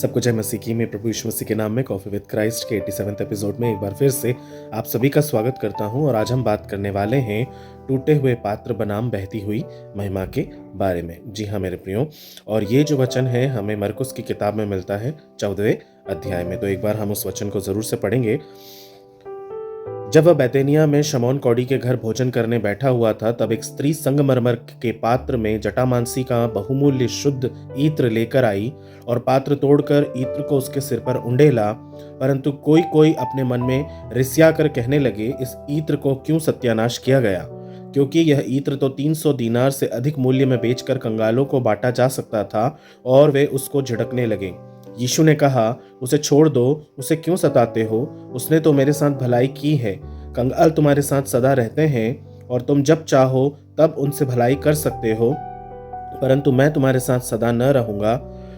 सबको जय मसीह की। मैं प्रभु यीशु मसीह के नाम में कॉफी विद क्राइस्ट के 87वें एपिसोड में एक बार फिर से आप सभी का स्वागत करता हूं। और आज हम बात करने वाले हैं टूटे हुए पात्र बनाम बहती हुई महिमा के बारे में। जी हाँ मेरे प्रियो, और ये जो वचन है हमें मरकुस की किताब में मिलता है 14वें अध्याय में। तो एक बार हम उस वचन को जरूर से पढ़ेंगे। जब वह बैतेनिया में शमौन कौड़ी के घर भोजन करने बैठा हुआ था, तब एक स्त्री संगमरमर के पात्र में जटामांसी का बहुमूल्य शुद्ध इत्र लेकर आई और पात्र तोड़कर इत्र को उसके सिर पर उंडेला। परंतु कोई कोई अपने मन में रिसिया कर कहने लगे, इस इत्र को क्यों सत्यानाश किया गया, क्योंकि यह इत्र तो 300 दीनार से अधिक मूल्य में बेचकर कंगालों को बांटा जा सकता था। और वे उसको झिड़कने लगे। यीशु ने कहा, उसे छोड़ दो, उसे क्यों सताते हो? उसने तो मेरे साथ भलाई की है। कंगाल तुम्हारे साथ सदा रहते हैं और तुम जब चाहो तब उनसे भलाई कर सकते हो, परंतु मैं तुम्हारे साथ सदा न रहूंगा।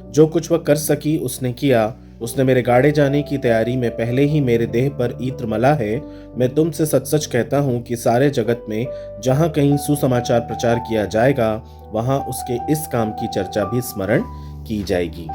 जो कुछ वह कर सकी उसने किया। उसने मेरे गाड़े जाने की तैयारी में पहले ही मेरे देह पर इत्र मला है। मैं तुमसे सच सच कहता हूँ कि सारे जगत में जहाँ कहीं सुसमाचार प्रचार किया जाएगा, वहाँ उसके इस काम की चर्चा भी स्मरण की जाएगी।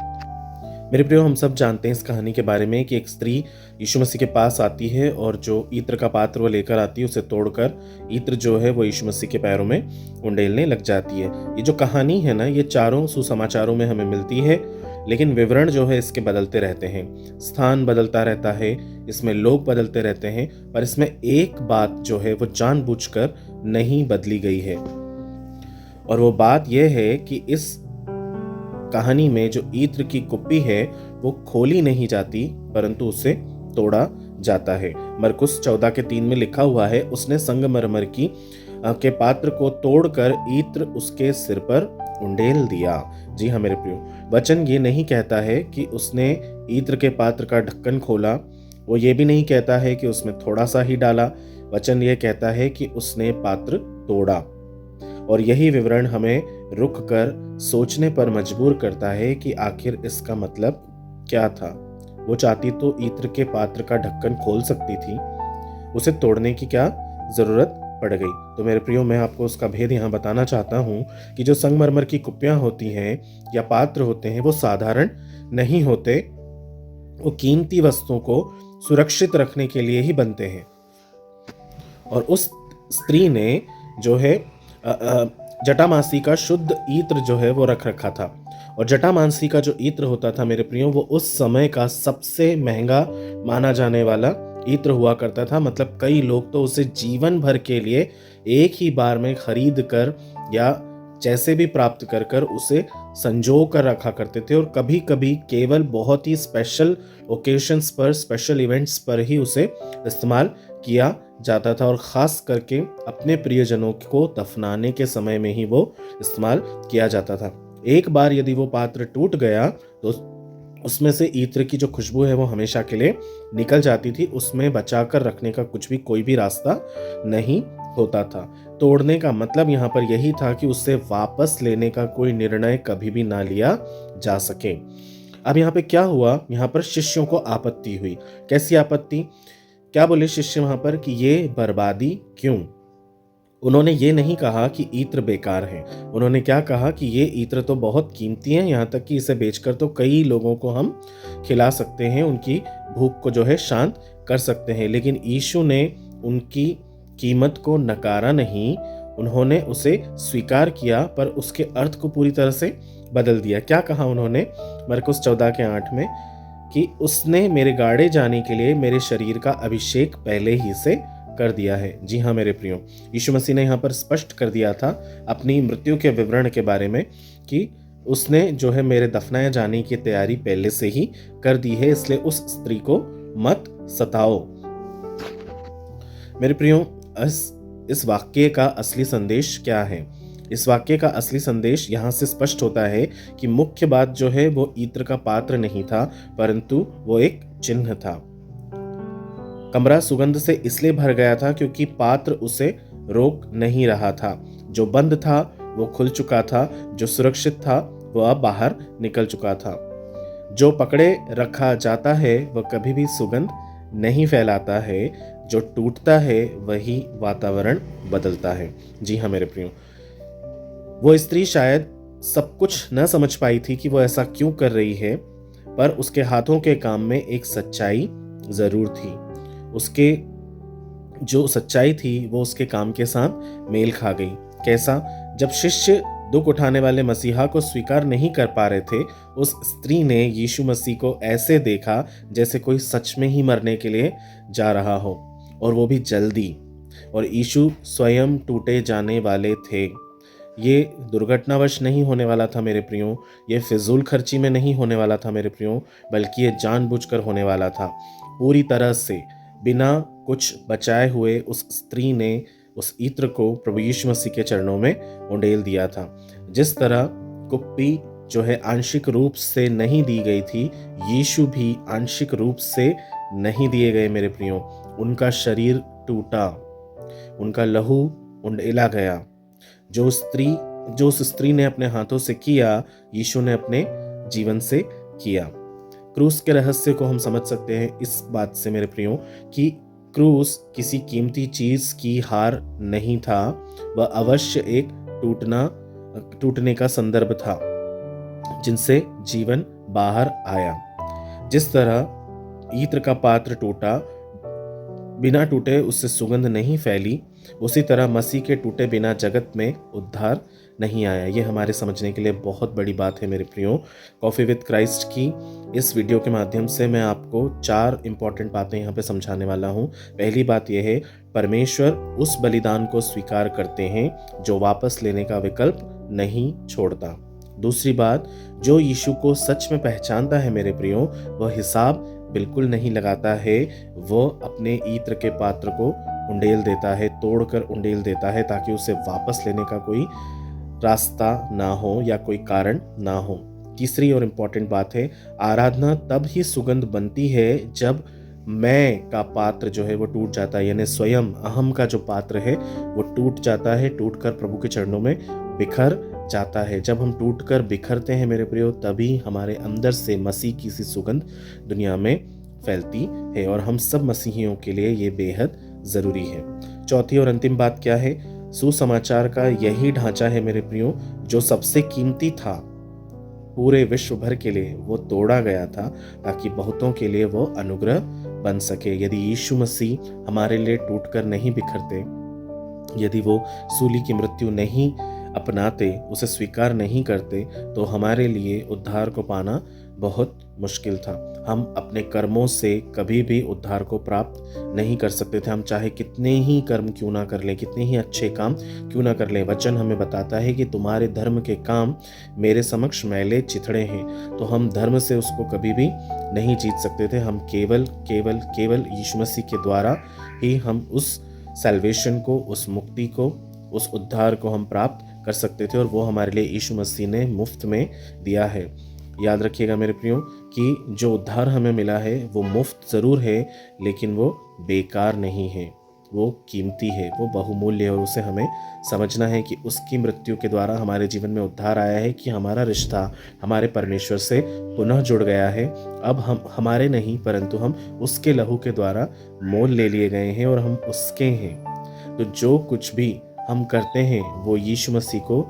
मेरे प्रियो, हम सब जानते हैं इस कहानी के बारे में कि एक स्त्री यीशु मसीह के पास आती है और जो इत्र का पात्र वो लेकर आती है, उसे तोड़कर इत्र जो है वो यीशु मसीह के पैरों में उंडेलने लग जाती है। ये जो कहानी है ना, ये चारों सुसमाचारों में हमें मिलती है, लेकिन विवरण जो है इसके बदलते रहते हैं, स्थान बदलता रहता है, इसमें लोग बदलते रहते हैं, पर इसमें एक बात जो है वो जानबूझकर नहीं बदली गई है। और वो बात यह है कि इस कहानी में जो इत्र की कुप्पी है वो खोली नहीं जाती, परंतु उसे तोड़ा जाता है। मरकुस 14:3 में लिखा हुआ है, उसने संगमरमर के पात्र को तोड़कर इत्र उसके सिर पर उंडेल दिया। जी हाँ मेरे प्रियो, वचन ये नहीं कहता है कि उसने इत्र के पात्र का ढक्कन खोला, वो ये भी नहीं कहता है कि उसमें थोड़ा सा ही डाला। वचन ये कहता है कि उसने पात्र तोड़ा। और यही विवरण हमें रुक कर सोचने पर मजबूर करता है कि आखिर इसका मतलब क्या था। वो चाहती तो इत्र के पात्र का ढक्कन खोल सकती थी, उसे तोड़ने की क्या जरूरत पड़ गई? तो मेरे प्रियो, मैं आपको उसका भेद यहाँ बताना चाहता हूँ कि जो संगमरमर की कुप्पियाँ होती हैं या पात्र होते हैं, वो साधारण नहीं होते। वो कीमती वस्तुओं को सुरक्षित रखने के लिए ही बनते हैं। और उस स्त्री ने जो है जटामांसी का शुद्ध इत्र जो है वो रख रखा था। और जटामांसी का जो इत्र होता था मेरे प्रियो, वो उस समय का सबसे महंगा माना जाने वाला इत्र हुआ करता था। मतलब कई लोग तो उसे जीवन भर के लिए एक ही बार में खरीद कर या जैसे भी प्राप्त कर कर उसे संजो कर रखा करते थे। और कभी कभी केवल बहुत ही स्पेशल ओकेशंस पर, स्पेशल इवेंट्स पर ही उसे इस्तेमाल किया जाता था। और ख़ास करके अपने प्रियजनों को दफनाने के समय में ही वो इस्तेमाल किया जाता था। एक बार यदि वो पात्र टूट गया तो उसमें से इत्र की जो खुशबू है वो हमेशा के लिए निकल जाती थी। उसमें बचा कर रखने का कोई भी रास्ता नहीं होता था। तोड़ने का मतलब यहाँ पर यही था कि उससे वापस लेने का कोई निर्णय कभी भी ना लिया जा सके। अब यहाँ पे क्या हुआ? यहाँ पर शिष्यों को आपत्ति हुई। कैसी आपत्ति? क्या बोले शिष्य वहां पर कि ये बर्बादी क्यों? उन्होंने ये नहीं कहा कि इत्र बेकार है। उन्होंने क्या कहा कि ये इत्र तो बहुत कीमती है, यहाँ तक कि इसे बेचकर तो कई लोगों को हम खिला सकते हैं, उनकी भूख को जो है शांत कर सकते हैं। लेकिन यीशु ने उनकी कीमत को नकारा नहीं, उन्होंने उसे स्वीकार किया, पर उसके अर्थ को पूरी तरह से बदल दिया। क्या कहा उन्होंने मरकुस 14:8 में कि उसने मेरे गाड़े जाने के लिए मेरे शरीर का अभिषेक पहले ही से कर दिया है। जी हाँ मेरे प्रियो, यीशु मसीह ने यहाँ पर स्पष्ट कर दिया था अपनी मृत्यु के विवरण के बारे में कि उसने जो है मेरे दफनाए जाने की तैयारी पहले से ही कर दी है, इसलिए उस स्त्री को मत सताओ। मेरे प्रियो, इस वाक्य का असली संदेश क्या है? इस वाक्य का असली संदेश यहाँ से स्पष्ट होता है कि मुख्य बात जो है वो इत्र का पात्र नहीं था, परंतु वो एक चिन्ह था। कमरा सुगंध से इसलिए भर गया था क्योंकि पात्र उसे रोक नहीं रहा था। जो बंद था वो खुल चुका था, जो सुरक्षित था वो अब बाहर निकल चुका था। जो पकड़े रखा जाता है वह कभी भी सुगंध नहीं फैलाता है, जो टूटता है वही वातावरण बदलता है। जी हाँ मेरे प्रियो, वो स्त्री शायद सब कुछ न समझ पाई थी कि वो ऐसा क्यों कर रही है, पर उसके हाथों के काम में एक सच्चाई जरूर थी। उसके जो सच्चाई थी वो उसके काम के साथ मेल खा गई। कैसा? जब शिष्य दुख उठाने वाले मसीहा को स्वीकार नहीं कर पा रहे थे, उस स्त्री ने यीशु मसीह को ऐसे देखा जैसे कोई सच में ही मरने के लिए जा रहा हो, और वो भी जल्दी। और यीशु स्वयं टूटे जाने वाले थे। ये दुर्घटनावश नहीं होने वाला था मेरे प्रियो, ये फिजूल खर्ची में नहीं होने वाला था मेरे प्रियो, बल्कि ये जानबूझकर होने वाला था। पूरी तरह से बिना कुछ बचाए हुए उस स्त्री ने उस इत्र को प्रभु यीशु मसीह के चरणों में उंडेल दिया था। जिस तरह कुप्पी जो है आंशिक रूप से नहीं दी गई थी, यीशु भी आंशिक रूप से नहीं दिए गए मेरे प्रियो। उनका शरीर टूटा, उनका लहू उंडेला गया। जो उस स्त्री ने अपने हाथों से किया, यीशु ने अपने जीवन से किया। क्रूस के रहस्य को हम समझ सकते हैं इस बात से मेरे प्रियो कि क्रूस किसी कीमती चीज की हार नहीं था, वह अवश्य एक टूटने का संदर्भ था जिनसे जीवन बाहर आया। जिस तरह ईत्र का पात्र टूटा, बिना टूटे उससे सुगंध नहीं फैली, उसी तरह मसीह के टूटे बिना जगत में उद्धार नहीं आया। ये हमारे समझने के लिए बहुत बड़ी बात है मेरे प्रियो। कॉफी विद क्राइस्ट की इस वीडियो के माध्यम से मैं आपको 4 इंपॉर्टेंट बातें यहाँ पे समझाने वाला हूँ। पहली बात यह है, परमेश्वर उस बलिदान को स्वीकार करते हैं जो वापस लेने का विकल्प नहीं छोड़ता। दूसरी बात, जो यीशु को सच में पहचानता है मेरे प्रियो, वह हिसाब बिल्कुल नहीं लगाता है, वो अपने ईत्र के पात्र को उंडेल देता है, तोड़कर उंडेल देता है, ताकि उसे वापस लेने का कोई रास्ता ना हो या कोई कारण ना हो। तीसरी और इम्पॉर्टेंट बात है, आराधना तब ही सुगंध बनती है जब मैं का पात्र जो है वो टूट जाता है, यानी स्वयं अहम का जो पात्र है वो टूट जाता है, टूटकर प्रभु के चरणों में बिखर जाता है। जब हम टूटकर बिखरते हैं मेरे प्रियो, तभी हमारे अंदर से मसीह की सी सुगंध दुनिया में फैलती है, और हम सब मसीहियों के लिए ये बेहद ज़रूरी है। चौथी और अंतिम बात क्या है? सुसमाचार का यही ढांचा है मेरे प्रियो, जो सबसे कीमती था पूरे विश्व भर के लिए वो तोड़ा गया था, ताकि बहुतों के लिए वो अनुग्रह बन सके। यदि यीशु मसीह हमारे लिए टूटकर नहीं बिखरते, यदि वो सूली की मृत्यु नहीं अपनाते, उसे स्वीकार नहीं करते, तो हमारे लिए उद्धार को पाना बहुत मुश्किल था। हम अपने कर्मों से कभी भी उद्धार को प्राप्त नहीं कर सकते थे। हम चाहे कितने ही कर्म क्यों ना कर लें, कितने ही अच्छे काम क्यों ना कर लें, वचन हमें बताता है कि तुम्हारे धर्म के काम मेरे समक्ष मैले चिथड़े हैं। तो हम धर्म से उसको कभी भी नहीं जीत सकते थे। हम केवल केवल केवल यीशु मसीह के द्वारा ही हम उस सैल्वेशन को, उस मुक्ति को, उस उद्धार को हम प्राप्त कर सकते थे, और वो हमारे लिए यीशु मसीह ने मुफ्त में दिया है। याद रखिएगा मेरे प्रियो कि जो उद्धार हमें मिला है वो मुफ्त ज़रूर है, लेकिन वो बेकार नहीं है, वो कीमती है, वो बहुमूल्य है, और उसे हमें समझना है कि उसकी मृत्यु के द्वारा हमारे जीवन में उद्धार आया है, कि हमारा रिश्ता हमारे परमेश्वर से पुनः जुड़ गया है। अब हम हमारे नहीं, परंतु हम उसके लहू के द्वारा मोल ले लिए गए हैं, और हम उसके हैं। तो जो कुछ भी हम करते हैं वो यीशु मसीह को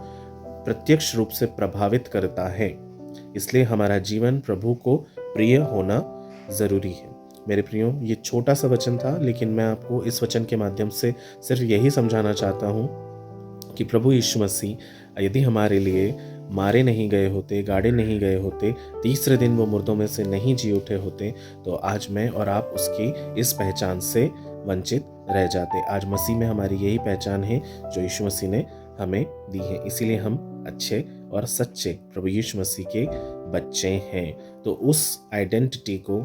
प्रत्यक्ष रूप से प्रभावित करता है। इसलिए हमारा जीवन प्रभु को प्रिय होना ज़रूरी है। मेरे प्रियो, ये छोटा सा वचन था, लेकिन मैं आपको इस वचन के माध्यम से सिर्फ यही समझाना चाहता हूँ कि प्रभु यीशु मसीह यदि हमारे लिए मारे नहीं गए होते, गाड़े नहीं गए होते, तीसरे दिन वो मुर्दों में से नहीं जी उठे होते, तो आज मैं और आप उसकी इस पहचान से वंचित रह जाते। आज मसीह में हमारी यही पहचान है जो यीशु मसीह ने हमें दी है। इसीलिए हम अच्छे और सच्चे प्रभु यीशु मसीह के बच्चे हैं। तो उस आइडेंटिटी को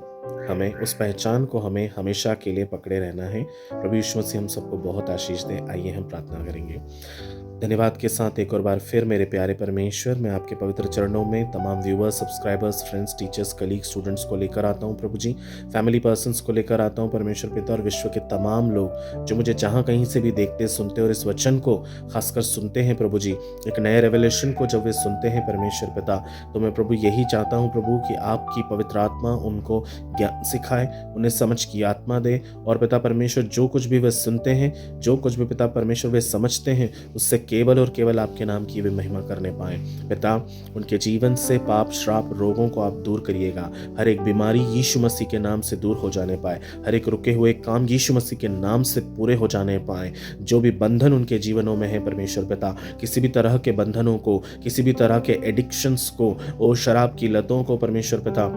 हमें, उस पहचान को हमें हमेशा के लिए पकड़े रहना है। प्रभु यीशु मसीह हम सबको बहुत आशीष दे। आइए हम प्रार्थना करेंगे। धन्यवाद के साथ एक और बार फिर मेरे प्यारे परमेश्वर, मैं आपके पवित्र चरणों में तमाम viewers, subscribers, friends, teachers, colleague, students को लेकर आता हूँ प्रभु जी। फैमिली पर्सन्स को लेकर आता हूँ परमेश्वर पिता, और विश्व के तमाम लोग जो मुझे जहाँ कहीं से भी देखते, सुनते और इस वचन को खासकर सुनते हैं प्रभु जी, एक नए रेवलेशन को जब वे सुनते हैं परमेश्वर पिता, तो मैं प्रभु यही चाहता हूँ प्रभु कि आपकी पवित्र आत्मा उनको ज्ञान सिखाए, उन्हें समझ की आत्मा दे, और पिता परमेश्वर जो कुछ भी वे सुनते हैं, जो कुछ भी पिता परमेश्वर वे समझते हैं, उससे केवल और केवल आपके नाम की वे महिमा करने पाएं। पिता, उनके जीवन से पाप, श्राप, रोगों को आप दूर करिएगा। हर एक बीमारी यीशु मसीह के नाम से दूर हो जाने पाए। हर एक रुके हुए काम यीशु मसीह के नाम से पूरे हो जाने पाए। जो भी बंधन उनके जीवनों में है परमेश्वर पिता, किसी भी तरह के बंधनों को, किसी भी तरह के एडिक्शंस को, और शराब की लतों को परमेश्वर पिता,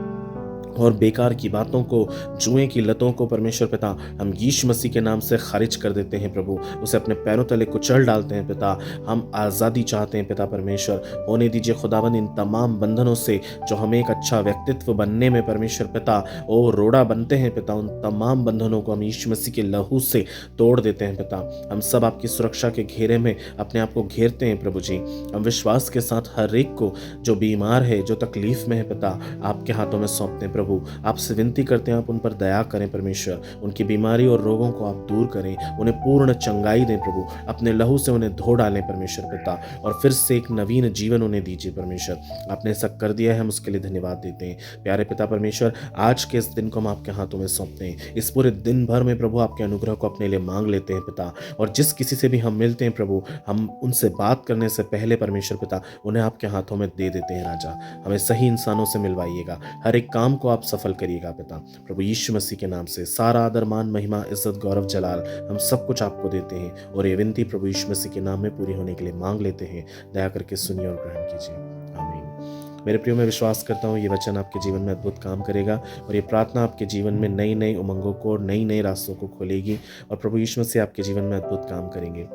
और बेकार की बातों को, जुए की लतों को परमेश्वर पिता, हम यीशु मसीह के नाम से खारिज कर देते हैं प्रभु। उसे अपने पैरों तले कुचल डालते हैं पिता। हम आज़ादी चाहते हैं पिता परमेश्वर। होने दीजिए खुदावंद इन तमाम बंधनों से, जो हमें एक अच्छा व्यक्तित्व बनने में परमेश्वर पिता और रोड़ा बनते हैं पिता, उन तमाम बंधनों को हम यीशु मसीह के लहू से तोड़ देते हैं पिता। हम सब आपकी सुरक्षा के घेरे में अपने आप को घेरते हैं प्रभु जी। हम विश्वास के साथ हर एक को, जो बीमार है, जो तकलीफ में है पिता, आपके हाथों में सौंपते हैं प्रभु। आपसे विनती करते हैं, आप उन पर दया करें परमेश्वर। उनकी बीमारी और रोगों को आप दूर करें, उन्हें पूर्ण चंगाई दें प्रभु। अपने लहू से उन्हें धो डालें परमेश्वर पिता, और फिर से एक नवीन जीवन उन्हें दीजिए परमेश्वर। आपने ऐसा कर दिया है, हम उसके लिए धन्यवाद देते हैं। प्यारे पिता परमेश्वर, आज के इस दिन को हम आपके हाथों में सौंपते हैं। इस पूरे दिन भर में प्रभु आपके अनुग्रह को अपने लिए मांग लेते हैं पिता। और जिस किसी से भी हम मिलते हैं प्रभु, हम उनसे बात करने से पहले परमेश्वर पिता उन्हें आपके हाथों में दे देते हैं राजा। हमें सही इंसानों से मिलवाइएगा, हर एक काम को आप सफल करिएगा पिता। प्रभु यीशु मसीह के नाम से सारा आदर, मान, महिमा, इज्जत, गौरव, जलाल हम सब कुछ आपको देते हैं, और ये विनती प्रभु यीशु मसीह के नाम में पूरी होने के लिए मांग लेते हैं। दया करके सुनिए और ग्रहण कीजिए, आमीन। मेरे प्रियो, मैं विश्वास करता हूँ ये वचन आपके जीवन में अद्भुत काम करेगा, और ये प्रार्थना आपके जीवन में नई नई उमंगों को और नई नई रास्तों को खोलेगी, और प्रभु यीशु मसीह आपके जीवन में अद्भुत काम करेंगे।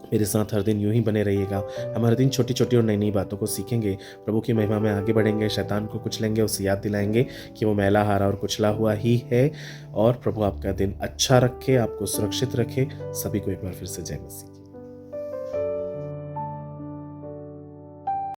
मेरे साथ हर दिन यूं ही बने रहिएगा। हम हर दिन छोटी छोटी और नई नई बातों को सीखेंगे, प्रभु की महिमा में आगे बढ़ेंगे, शैतान को कुचलेंगे, उसे याद दिलाएंगे कि वो मैला, हारा और कुचला हुआ ही है। और प्रभु आपका दिन अच्छा रखे, आपको सुरक्षित रखे। सभी को एक बार फिर से जय मसीह।